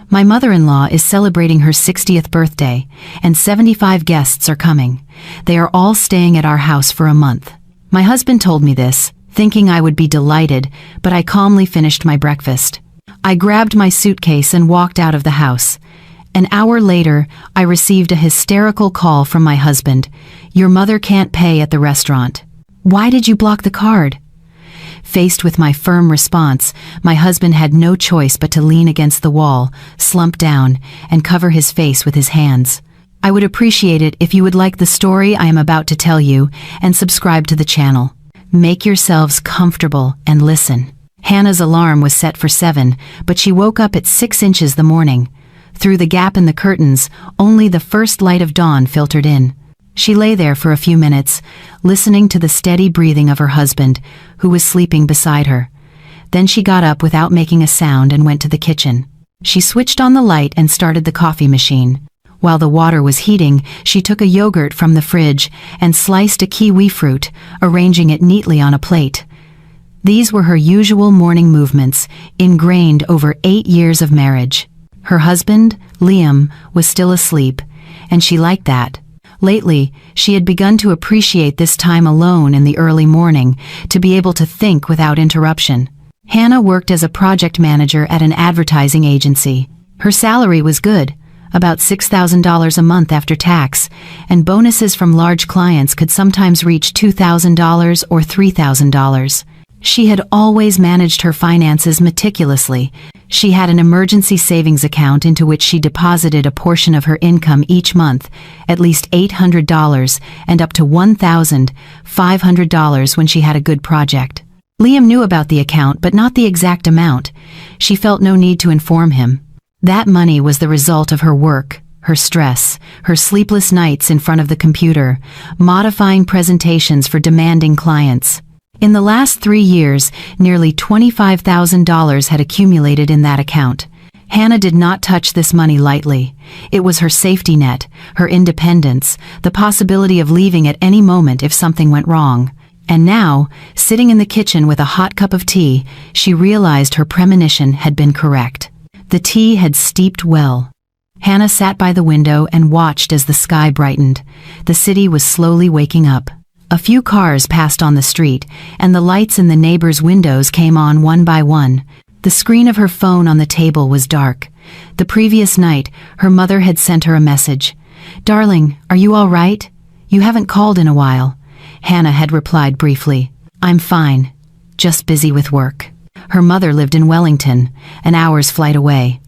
My mother-in-law is celebrating her 60th birthday, and 75 guests are coming. They are all staying at our house for a month. My husband told me this, thinking I would be delighted, but I calmly finished my breakfast. I grabbed my suitcase and walked out of the house. An hour later, I received a hysterical call from my husband. "Your mother can't pay at the restaurant." "Why did you block the card?" Faced with my firm response, my husband had no choice but to lean against the wall, slump down, and cover his face with his hands. I would appreciate it if you would like the story I am about to tell you and subscribe to the channel. Make yourselves comfortable and listen. Hannah's alarm was set for 7, but she woke up at 6 inches the morning. Through the gap in the curtains, only the first light of dawn filtered in. She lay there for a few minutes, listening to the steady breathing of her husband, who was sleeping beside her. Then she got up without making a sound and went to the kitchen. She switched on the light and started the coffee machine. While the water was heating, she took a yogurt from the fridge and sliced a kiwi fruit, arranging it neatly on a plate. These were her usual morning movements, ingrained over 8 years of marriage. Her husband, Liam, was still asleep, and she liked that. Lately, she had begun to appreciate this time alone in the early morning, to be able to think without interruption. Hannah worked as a project manager at an advertising agency. Her salary was good, about $6,000 a month after tax, and bonuses from large clients could sometimes reach $2,000 or $3,000. She had always managed her finances meticulously. She had an emergency savings account into which she deposited a portion of her income each month, at least $800 and up to $1,500 when she had a good project. Liam knew about the account but not the exact amount. She felt no need to inform him. That money was the result of her work, her stress, her sleepless nights in front of the computer, modifying presentations for demanding clients. In the last 3 years, nearly $25,000 had accumulated in that account. Hannah did not touch this money lightly. It was her safety net, her independence, the possibility of leaving at any moment if something went wrong. And now, sitting in the kitchen with a hot cup of tea, she realized her premonition had been correct. The tea had steeped well. Hannah sat by the window and watched as the sky brightened. The city was slowly waking up. A few cars passed on the street, and the lights in the neighbors' windows came on one by one. The screen of her phone on the table was dark. The previous night, her mother had sent her a message. "Darling, are you all right? You haven't called in a while." Hannah had replied briefly, "I'm fine, just busy with work." Her mother lived in Wellington, an hour's flight away.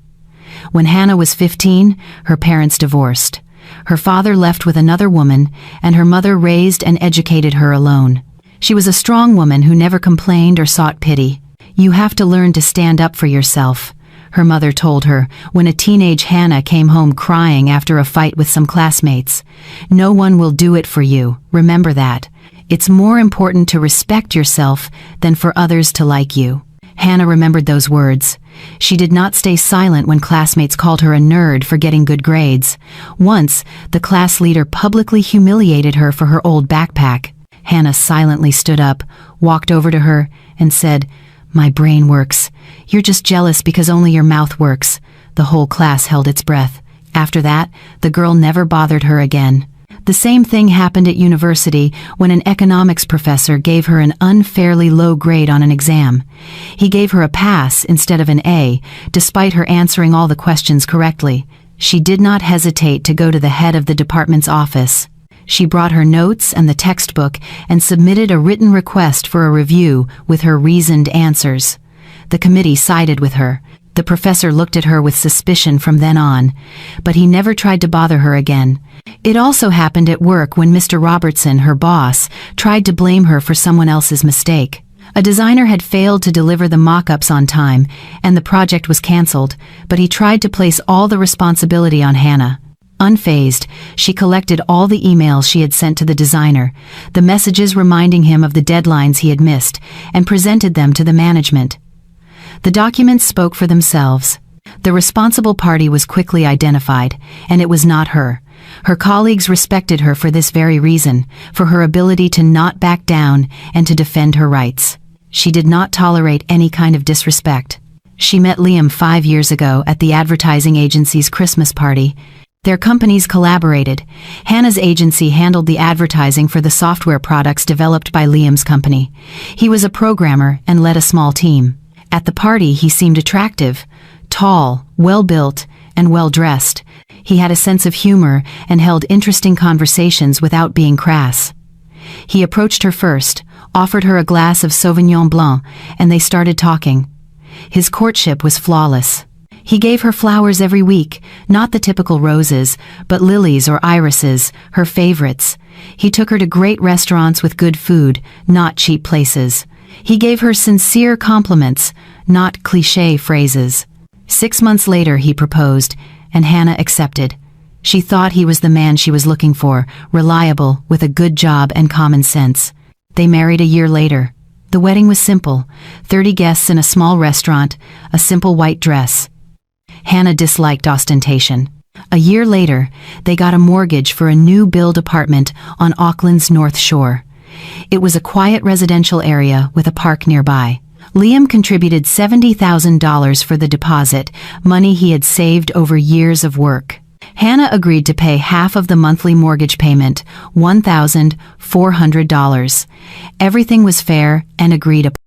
When Hannah was 15, her parents divorced. Her father left with another woman, and her mother raised and educated her alone. She was a strong woman who never complained or sought pity. "You have to learn to stand up for yourself," her mother told her when a teenage Hannah came home crying after a fight with some classmates. "No one will do it for you, remember that. It's more important to respect yourself than for others to like you." Hannah remembered those words. She did not stay silent when classmates called her a nerd for getting good grades. Once, the class leader publicly humiliated her for her old backpack. Hannah silently stood up, walked over to her, and said, "My brain works. You're just jealous because only your mouth works." The whole class held its breath. After that, the girl never bothered her again. The same thing happened at university when an economics professor gave her an unfairly low grade on an exam. He gave her a pass instead of an A, despite her answering all the questions correctly. She did not hesitate to go to the head of the department's office. She brought her notes and the textbook and submitted a written request for a review with her reasoned answers. The committee sided with her. The professor looked at her with suspicion from then on, but he never tried to bother her again. It also happened at work when Mr. Robertson, her boss, tried to blame her for someone else's mistake. A designer had failed to deliver the mock-ups on time, and the project was cancelled, but he tried to place all the responsibility on Hannah. Unfazed, she collected all the emails she had sent to the designer, the messages reminding him of the deadlines he had missed, and presented them to the management. The documents spoke for themselves. The responsible party was quickly identified, and it was not her. Her colleagues respected her for this very reason, for her ability to not back down and to defend her rights. She did not tolerate any kind of disrespect. She met Liam 5 years ago at the advertising agency's Christmas party. Their companies collaborated. Hannah's agency handled the advertising for the software products developed by Liam's company. He was a programmer and led a small team. At the party, he seemed attractive, tall, well-built, and well-dressed. He had a sense of humor and held interesting conversations without being crass. He approached her first, offered her a glass of Sauvignon Blanc, and they started talking. His courtship was flawless. He gave her flowers every week, not the typical roses, but lilies or irises, her favorites. He took her to great restaurants with good food, not cheap places. He gave her sincere compliments, not cliché phrases. 6 months later he proposed, and Hannah accepted. She thought he was the man she was looking for, reliable, with a good job and common sense. They married a year later. The wedding was simple, 30 guests in a small restaurant, a simple white dress. Hannah disliked ostentation. A year later, they got a mortgage for a new-build apartment on Auckland's North Shore. It was a quiet residential area with a park nearby. Liam contributed $70,000 for the deposit, money he had saved over years of work. Hannah agreed to pay half of the monthly mortgage payment, $1,400. Everything was fair and agreed upon.